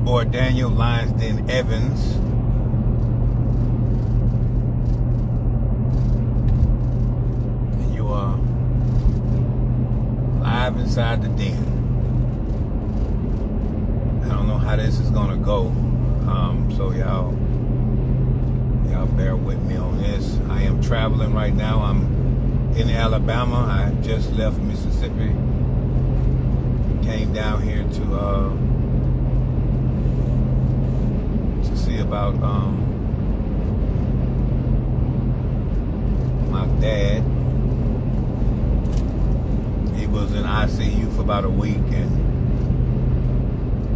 boy Daniel Lyonsden Evans. And you are live inside the den. I don't know how this is gonna go. So y'all bear with me on this. I am traveling right now. I'm in Alabama. I just left Mississippi. Came down here to see about my dad. He was in ICU for about a week and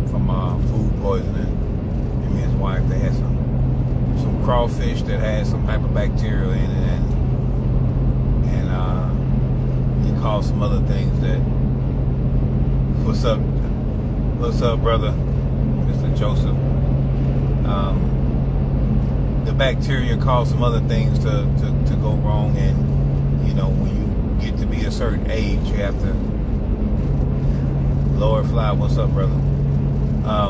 from food poisoning. Him and his wife, they had some crawfish that had some type of bacteria in it, and he caught some other things that. What's up, brother, Mr. Joseph? The bacteria caused some other things to go wrong, and you know, when you get to be a certain age, you have to. Lord Fly, what's up, brother?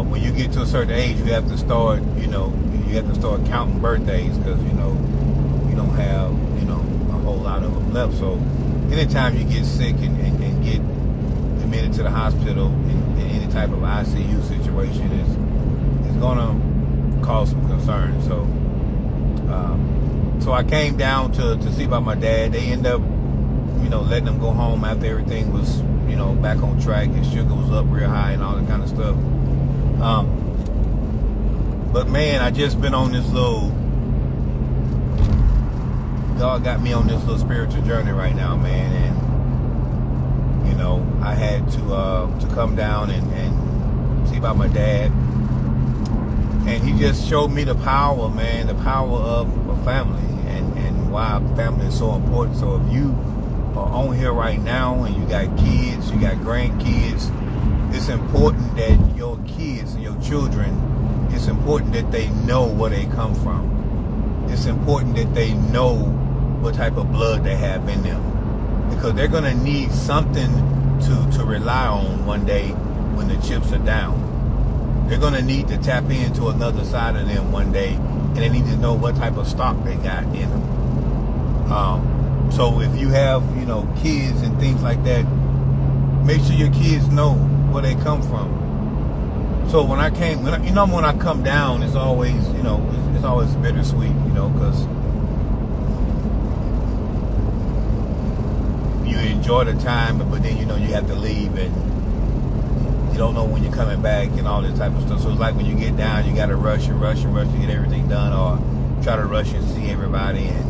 When you get to a certain age, you have to start, counting birthdays, because you don't have a whole lot of them left. So anytime you get sick and get admitted to the hospital in any type of ICU situation, is gonna cause some concern. So I came down to see about my dad. They end up letting him go home after everything was back on track. His sugar was up real high and all that kind of stuff. But man, I just been on this God got me on this little spiritual journey right now, man, and I had to come down and see about my dad, and he just showed me the power, man, the power of a family, and why family is so important. So if you are on here right now and you got kids, you got grandkids, it's important that your kids and your children, it's important that they know where they come from. It's important that they know what type of blood they have in them, because they're going to need something to rely on one day when the chips are down. They're going to need to tap into another side of them one day, and they need to know what type of stock they got in them. So if you have, kids and things like that, make sure your kids know where they come from. So when I come down, it's always, it's always bittersweet, because you enjoy the time, but then, you have to leave, and you don't know when you're coming back and all this type of stuff. So it's like when you get down, you got to rush to get everything done, or try to rush and see everybody, and,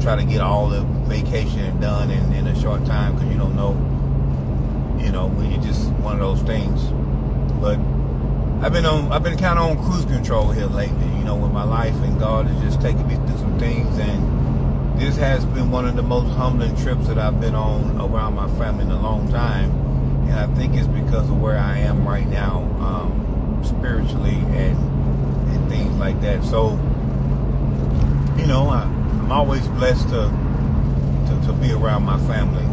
try to get all the vacation done in a short time, because you don't know, when you just one of those things. But I've been kind of on cruise control here lately, with my life, and God is just taking me through some things, and this has been one of the most humbling trips that I've been on around my family in a long time, and I think it's because of where I am right now, spiritually and things like that. So, I'm always blessed to be around my family.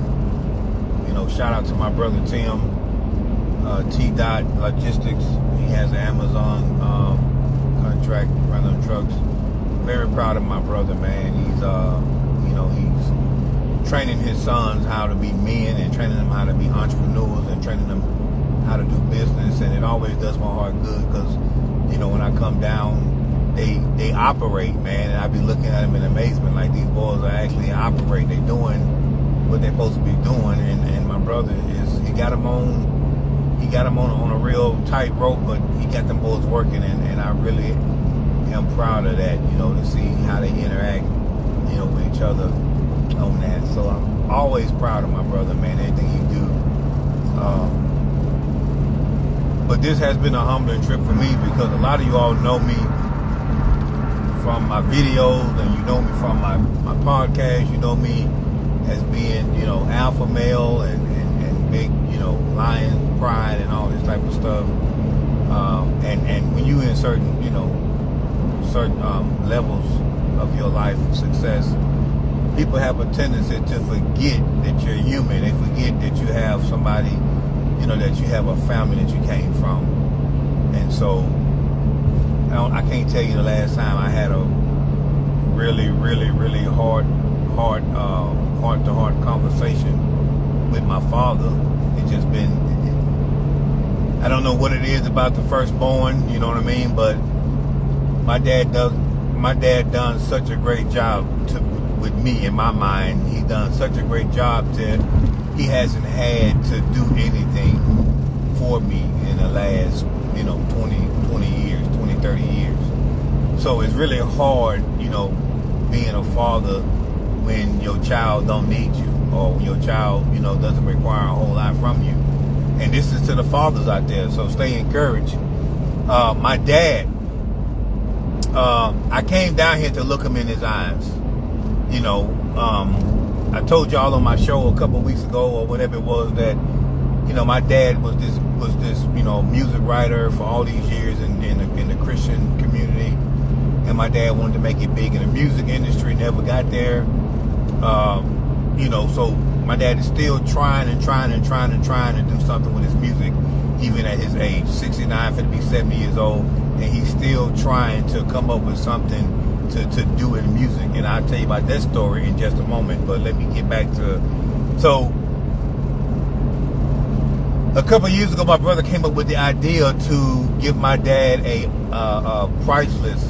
Shout out to my brother Tim, T-Dot Logistics. He has an Amazon contract running trucks. Very proud of my brother, man. He's he's training his sons how to be men, and training them how to be entrepreneurs, and training them how to do business. And it always does my heart good, because when I come down, they operate, man, and I be looking at them in amazement, like these boys are actually operating. They doing what they're supposed to be doing, and my brother he got them on a real tight rope, but he got them boys working, and I really am proud of that, to see how they interact, with each other on that. So I'm always proud of my brother, man, anything he do. But this has been a humbling trip for me, because a lot of you all know me from my videos, and you know me from my podcast. You know me as being, alpha male and big, lion pride and all this type of stuff. And when you in certain levels of your life success, people have a tendency to forget that you're human. They forget that you have somebody, that you have a family that you came from. And so I can't tell you the last time I had a really heart-to-heart conversation with my father. It's just been, I don't know what it is about the firstborn, you know what I mean, but my dad done such a great job with me. In my mind, he done such a great job that he hasn't had to do anything for me in the last 30 years. So it's really hard, being a father when your child don't need you, or when your child, doesn't require a whole lot from you. And this is to the fathers out there, so stay encouraged. My dad, I came down here to look him in his eyes. I told y'all on my show a couple weeks ago, or whatever it was, that my dad was this music writer for all these years in the Christian community, and my dad wanted to make it big in the music industry, never got there. So my dad is still trying to do something with his music, even at his age, 69, 50, 70 years old, and he's still trying to come up with something to do in music. And I'll tell you about that story in just a moment, but let me get back to, so a couple of years ago, my brother came up with the idea to give my dad a priceless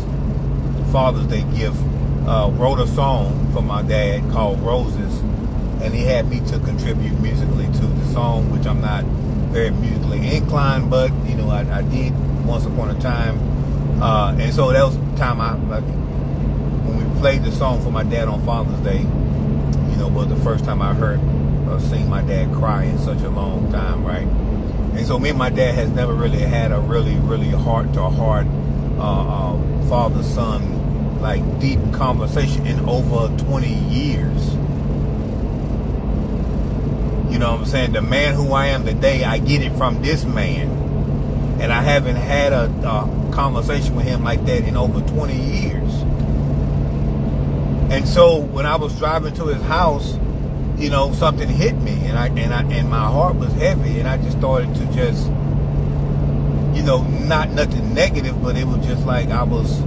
Father's Day gift. Wrote a song for my dad called Roses, and he had me to contribute musically to the song, which I'm not very musically inclined, but I did once upon a time. And so that was the time when we played the song for my dad on Father's Day, was the first time I heard seen my dad cry in such a long time, right? And so me and my dad has never really had a really heart-to-heart father-son like deep conversation in over 20 years. You know what I'm saying? The man who I am today, I get it from this man, and I haven't had a conversation with him like that in over 20 years. And so when I was driving to his house, something hit me, and my heart was heavy, and I just started to just, not nothing negative, but it was just like I was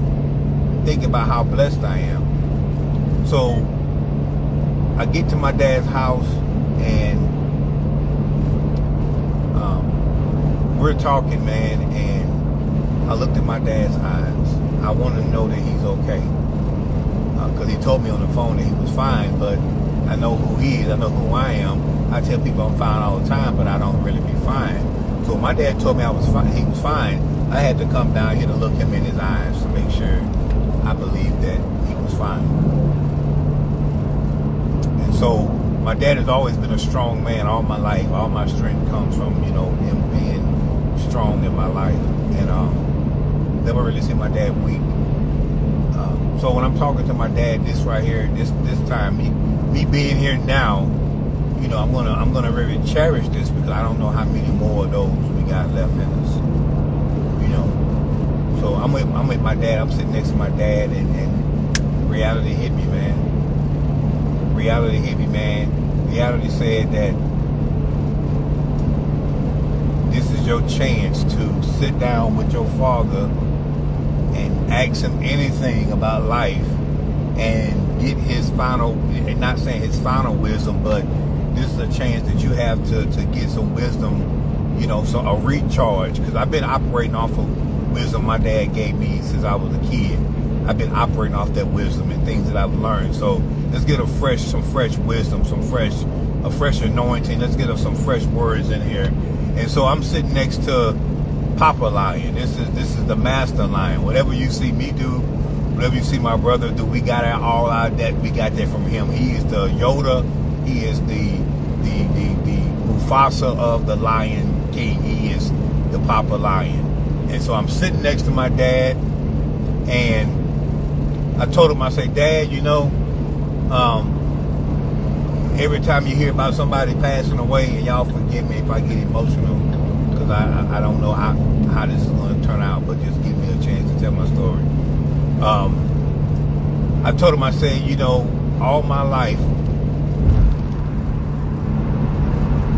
thinking about how blessed I am. So I get to my dad's house, and we're talking, man, and I looked at my dad's eyes. I want to know that he's okay, because he told me on the phone that he was fine, but I know who he is. I know who I am. I tell people I'm fine all the time, but I don't really be fine. So my dad told me I was fine. He was fine. I had to come down here to look him in his eyes to make sure I believed that he was fine. And so my dad has always been a strong man all my life. All my strength comes from him being strong in my life, and never really seen my dad weak. So when I'm talking to my dad, this right here, this time, me being here now, I'm gonna really cherish this, because I don't know how many more of those we got left in us. So I'm with my dad. I'm sitting next to my dad, and reality hit me, man. Reality hit me, man. Reality said that this is your chance to sit down with your father and ask him anything about life and get his final, and not saying his final wisdom, but this is a chance that you have to get some wisdom, so a recharge, because I've been operating off of wisdom my dad gave me since I was a kid. I've been operating off that wisdom and things that I've learned. So let's get some fresh wisdom, a fresh anointing. Let's get some fresh words in here. And so I'm sitting next to Papa Lion. This is the master lion. Whatever you see me do, whatever you see my brother do, we got all our that we got that from him. He is the Yoda. He is the Mufasa of the Lion King. He is the Papa Lion. And so I'm sitting next to my dad, and I told him, I say, Dad, every time you hear about somebody passing away, and y'all forgive me if I get emotional, because I don't know how this is going to turn out, but just give me a chance to tell my story. I told him, I said, all my life,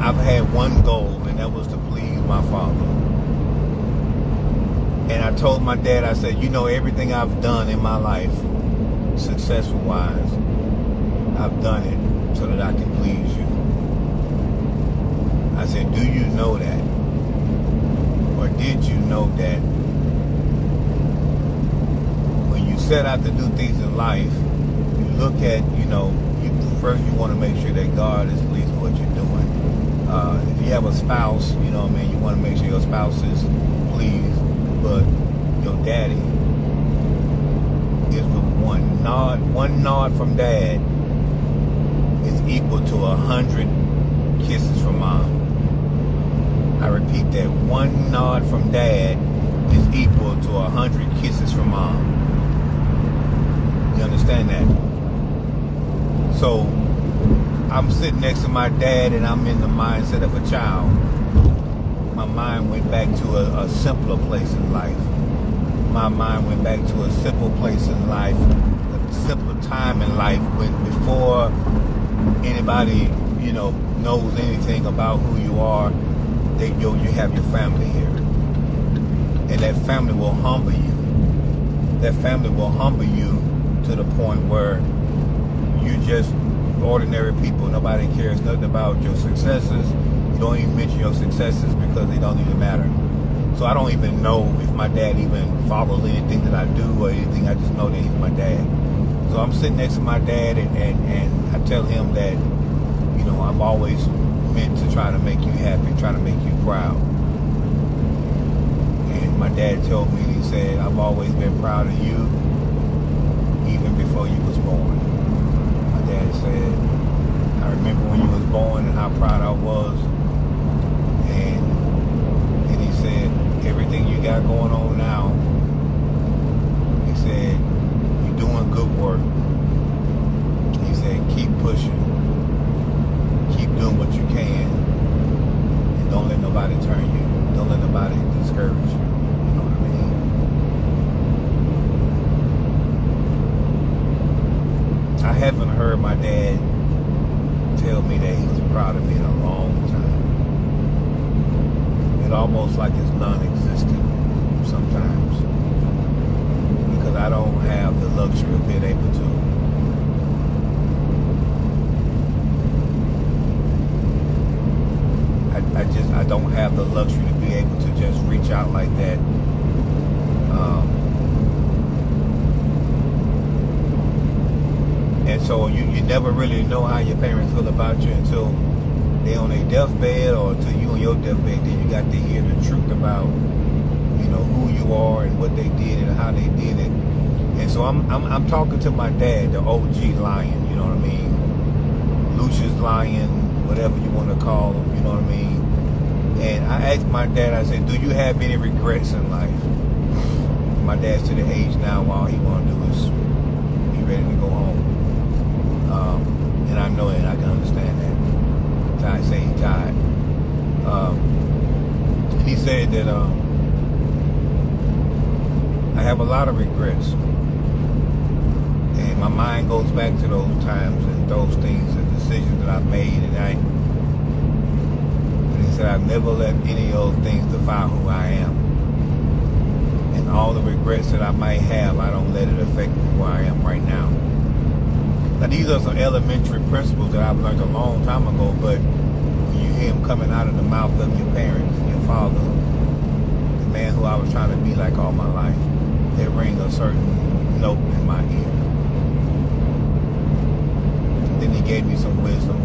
I've had one goal, and that was to please my father. And I told my dad, I said, you know, everything I've done in my life, successful wise, I've done it so that I can please you. I said, do you know that? Or did you know that when you set out to do things in life, you look at, you know, first you want to make sure that God is pleased with what you're doing. If you have a spouse, you know what I mean, you want to make sure your spouse is pleased, but your daddy is with one nod. One nod from dad is equal to 100 kisses from mom. I repeat that, one nod from dad is equal to 100 kisses from mom. You understand that? So I'm sitting next to my dad and I'm in the mindset of a child. My mind went back to a simpler place in life. My mind went back to a simple place in life, a simpler time in life when before anybody, you know, knows anything about who you are, you have your family here. And that family will humble you. That family will humble you to the point where you just ordinary people. Nobody cares nothing about your successes. You don't even mention your successes because they don't even matter. So I don't even know if my dad even follows anything that I do or anything. I just know that he's my dad. So I'm sitting next to my dad and I tell him that, you know, I've always meant to try to make you happy, try to make you proud. And my dad told me, he said, I've always been proud of you even before you was born. My dad said, I remember when you was born and how proud I was. And he said, everything you got going on now, he said, you're doing good work. He said, keep pushing. Keep doing what you can. And don't let nobody turn you. Don't let nobody discourage you. You know what I mean? I haven't heard my dad tell me that he was proud of me in a long time. It's almost like it's non-existent sometimes. Because I don't have the luxury of being able to. I don't have the luxury to be able to just reach out like that. And so you never really know how your parents feel about you until they on their deathbed or until you on your deathbed. Then you got to hear the truth about, you know, who you are and what they did and how they did it. And so I'm talking to my dad, the OG Lion, you know what I mean? Lucius Lion, whatever you want to call him, you know what I mean? And I asked my dad, I said, do you have any regrets in life? My dad's to the age now where all he want to do is be ready to go home. And I know that, I can understand that. Ty say he tired. And he said that I have a lot of regrets. And my mind goes back to those times and those things and decisions that I've made. And he said, I've never let any of those things define who I am. And all the regrets that I might have, I don't let it affect who I am right now. Now, these are some elementary principles that I've learned a long time ago, but when you hear them coming out of the mouth of your parents and your father, the man who I was trying to be like all my life, they ring a certain note in my ear. Then he gave me some wisdom.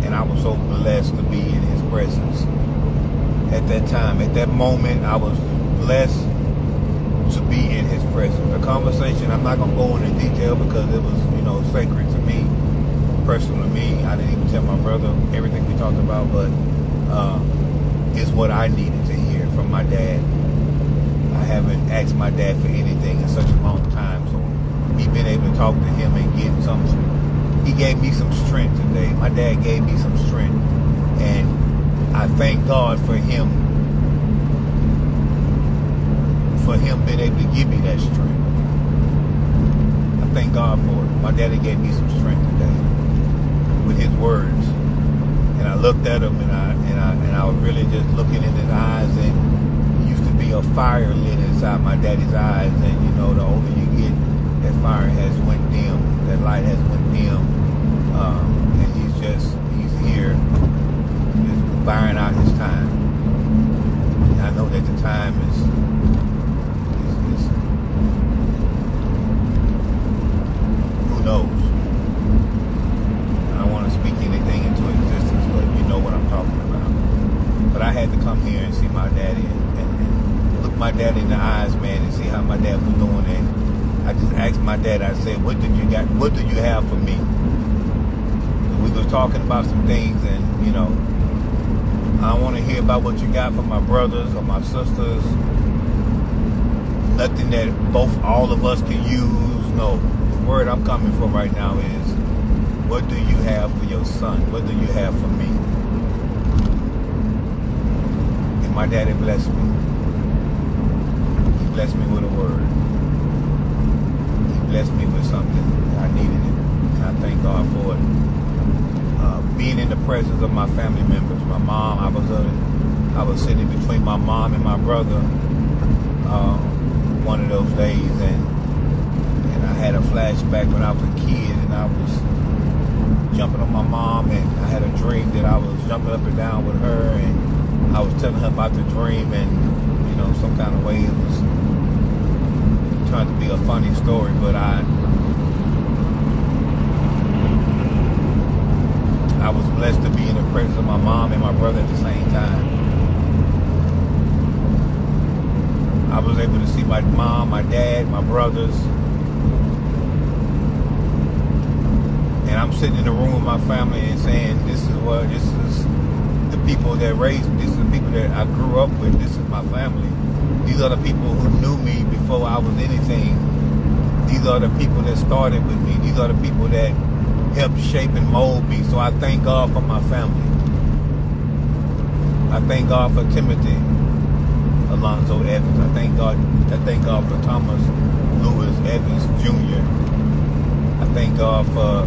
And I was so blessed to be in his presence. At that time, at that moment, I was blessed to be in his presence. The conversation, I'm not going to go into detail because it was, you know, sacred to me, personal to me. I didn't even tell my brother everything we talked about, but it's what I needed to hear from my dad. I haven't asked my dad for anything in such a long time, so me being able to talk to him and get some, he gave me some strength today. My dad gave me some strength, and I thank God for him being able to give me that strength. I thank God for it. My daddy gave me some strength today with his words. And I looked at him, and I was really just looking in his eyes, and it used to be a fire lit inside my daddy's eyes. And you know, the older you get, that fire has went dim, that light has went dim, and he's here, just buying out his time. And I know that the time is who knows. I don't want to speak anything into existence, but you know what I'm talking about. But I had to come here and see my daddy and look my daddy in the eyes, man, and see how my dad was doing. And I just asked my dad, I said, what do you have for me? And we was talking about some things, and you know, I don't want to hear about what you got from my brothers or my sisters. Nothing that all of us can use. No, the word I'm coming from right now is, what do you have for your son? What do you have for me? And my daddy blessed me. He blessed me with a word. He blessed me with something. I needed it. And I thank God for it. Being in the presence of my family members. My mom, I was sitting between my mom and my brother one of those days, and I had a flashback when I was a kid, and I was jumping on my mom, and I had a dream that I was jumping up and down with her, and I was telling her about the dream, and you know, some kind of way it was trying to be a funny story, but I was blessed to be in the presence of my mom and my brother at the same time. I was able to see my mom, my dad, my brothers. And I'm sitting in the room with my family and saying, this is the people that raised me. This is the people that I grew up with. This is my family. These are the people who knew me before I was anything. These are the people that started with me. These are the people that helped shape and mold me. So I thank God for my family. I thank God for Timothy Alonzo Evans. I thank God for Thomas Lewis Evans Jr. I thank God for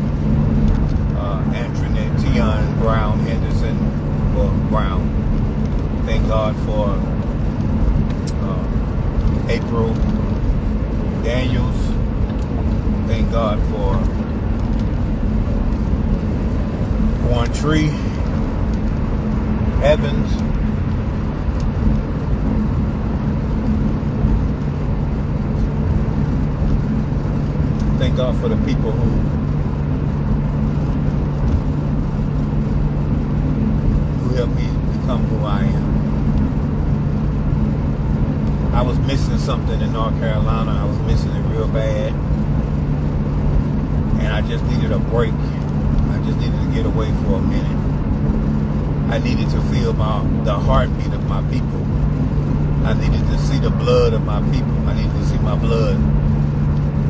Antoinette Tion Brown Henderson Brown. Thank God for April Daniels. Thank God for Juan Tree Evans. Thank God for the people who helped me become who I am. I was missing something in North Carolina. I was missing it real bad. And I just needed a break. I just needed to get away for a minute. I needed to feel the heartbeat of my people. I needed to see the blood of my people. I needed to see my blood.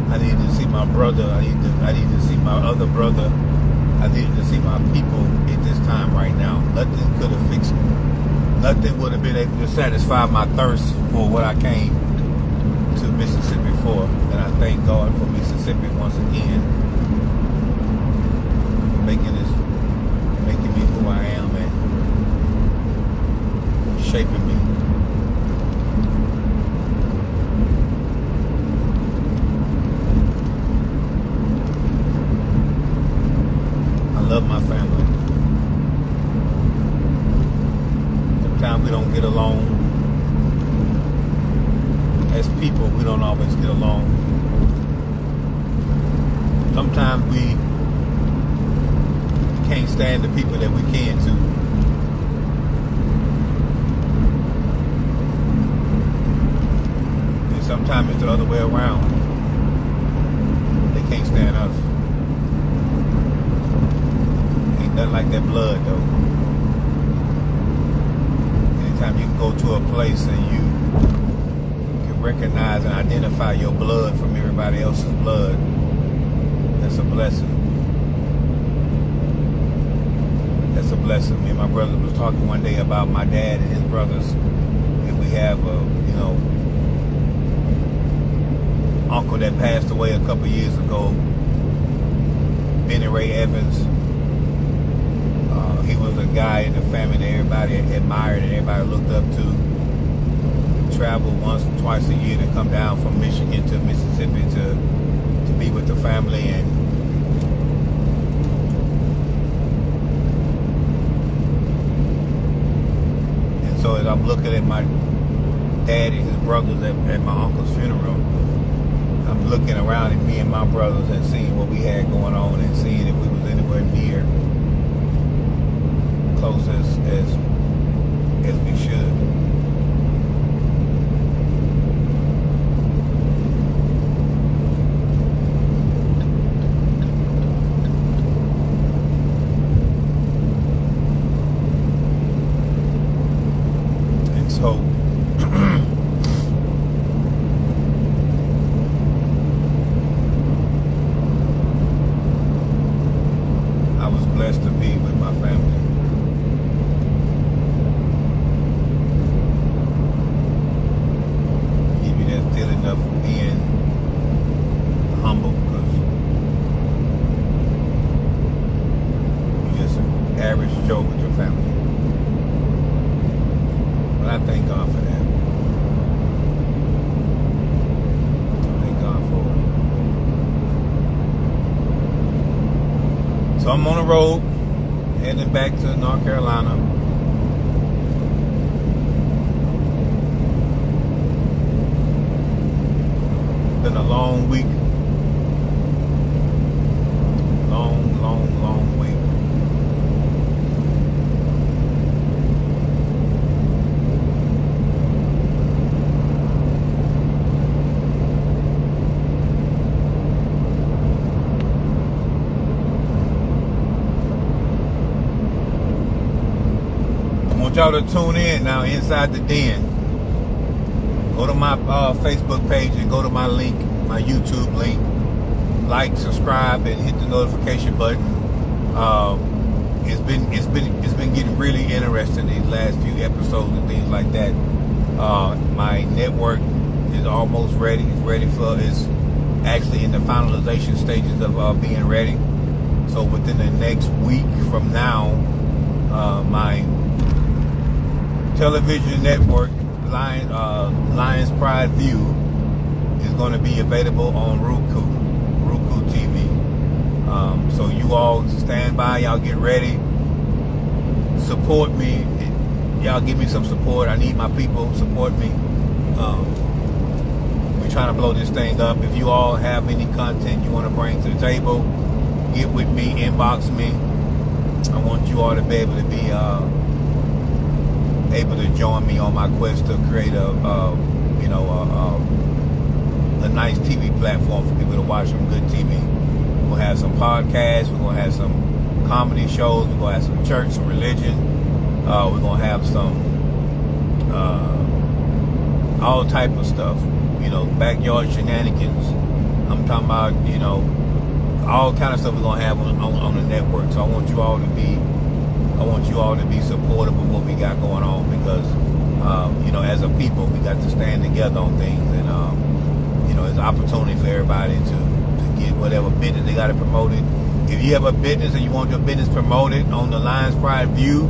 I needed to see my brother. I needed to see my other brother. I needed to see my people at this time right now. Nothing could have fixed it. Nothing would have been able to satisfy my thirst for what I came to Mississippi for. And I thank God for Mississippi once again, for making me who I am and shaping me. Love my family. Sometimes we don't get along. As people, we don't always get along. Sometimes we can't stand the people that we can too. And sometimes it's the other way around. They can't stand us. Nothing like that blood though. Anytime you can go to a place and you can recognize and identify your blood from everybody else's blood, that's a blessing. That's a blessing. Me and my brother was talking one day about my dad and his brothers, and we have a uncle that passed away a couple years ago, Benny Ray Evans. He was a guy in the family that everybody admired and everybody looked up to. Travel once or twice a year to come down from Michigan to Mississippi to be with the family. And so as I'm looking at my dad and his brothers at my uncle's funeral, I'm looking around at me and my brothers and seeing what we had going on and seeing if we was anywhere near close as we should. And so I was blessed to be with my family. Give you that feeling of being humble because you're just an average Joe with your family. But I thank God for that. I thank God for it. So I'm on the road, heading back to North Carolina. Been a long week. Long week. I want y'all to tune in now Inside the Den. Go to my Facebook page and go to my link, my YouTube link. Like, subscribe, and hit the notification button. It's been getting really interesting these last few episodes and things like that. My network is almost ready. It's actually in the finalization stages of being ready. So within the next week from now, my television network, Lions Pride View, is going to be available on Roku TV. So you all stand by, y'all get ready, support me, y'all give me some support. I need my people, support me. We're trying to blow this thing up. If you all have any content you want to bring to the table, get with me, inbox me. I want you all to be able to be able to join me on my quest to create a nice TV platform for people to watch some good TV. We're gonna have some podcasts. We're gonna have some comedy shows. We're gonna have some church, some religion. We're gonna have some all type of stuff. Backyard shenanigans. I'm talking about all kind of stuff we're gonna have on the network. So I want you all to be supportive of what we got going on because as a people we got to stand together on things and it's an opportunity for everybody to get whatever business they got to promote it. If you have a business and you want your business promoted on the Lions Pride View,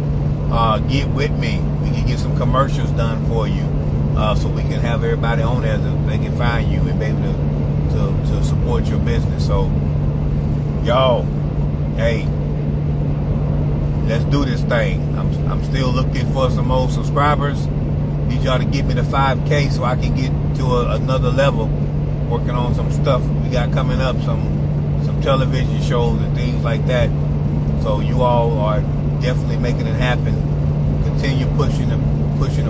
get with me. We can get some commercials done for you so we can have everybody on there so they can find you and be able to support your business. So y'all, hey, let's do this thing. I'm still looking for some more subscribers. Need y'all to get me to 5K so I can get to another level. Working on some stuff we got coming up, some television shows and things like that. So you all are definitely making it happen. Continue pushing the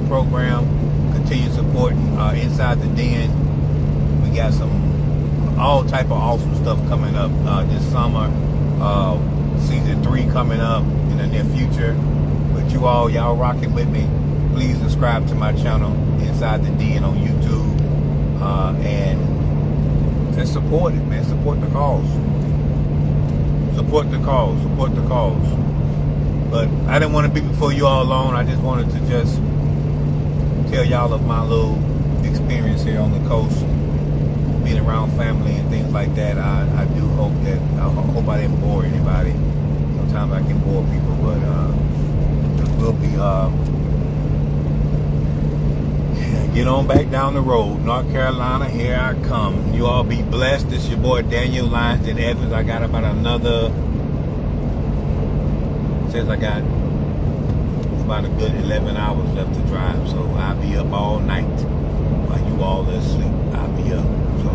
program. Continue supporting Inside the Den. We got some all type of awesome stuff coming up this summer. Season 3 coming up in the near future. But y'all rocking with me. Please subscribe to my channel Inside the Den on YouTube and support it, man. Support the cause. Support the cause. But I didn't want to be before you all alone. I just wanted to just tell y'all of my little experience here on the coast, being around family and things like that. I hope I didn't bore anybody. Sometimes I can bore people, but we'll be get on back down the road. North Carolina, here I come. You all be blessed. This your boy Daniel Lyonston Evans. I got about another, says I got about a good 11 hours left to drive. So I'll be up all night while you all are asleep. I'll be up. So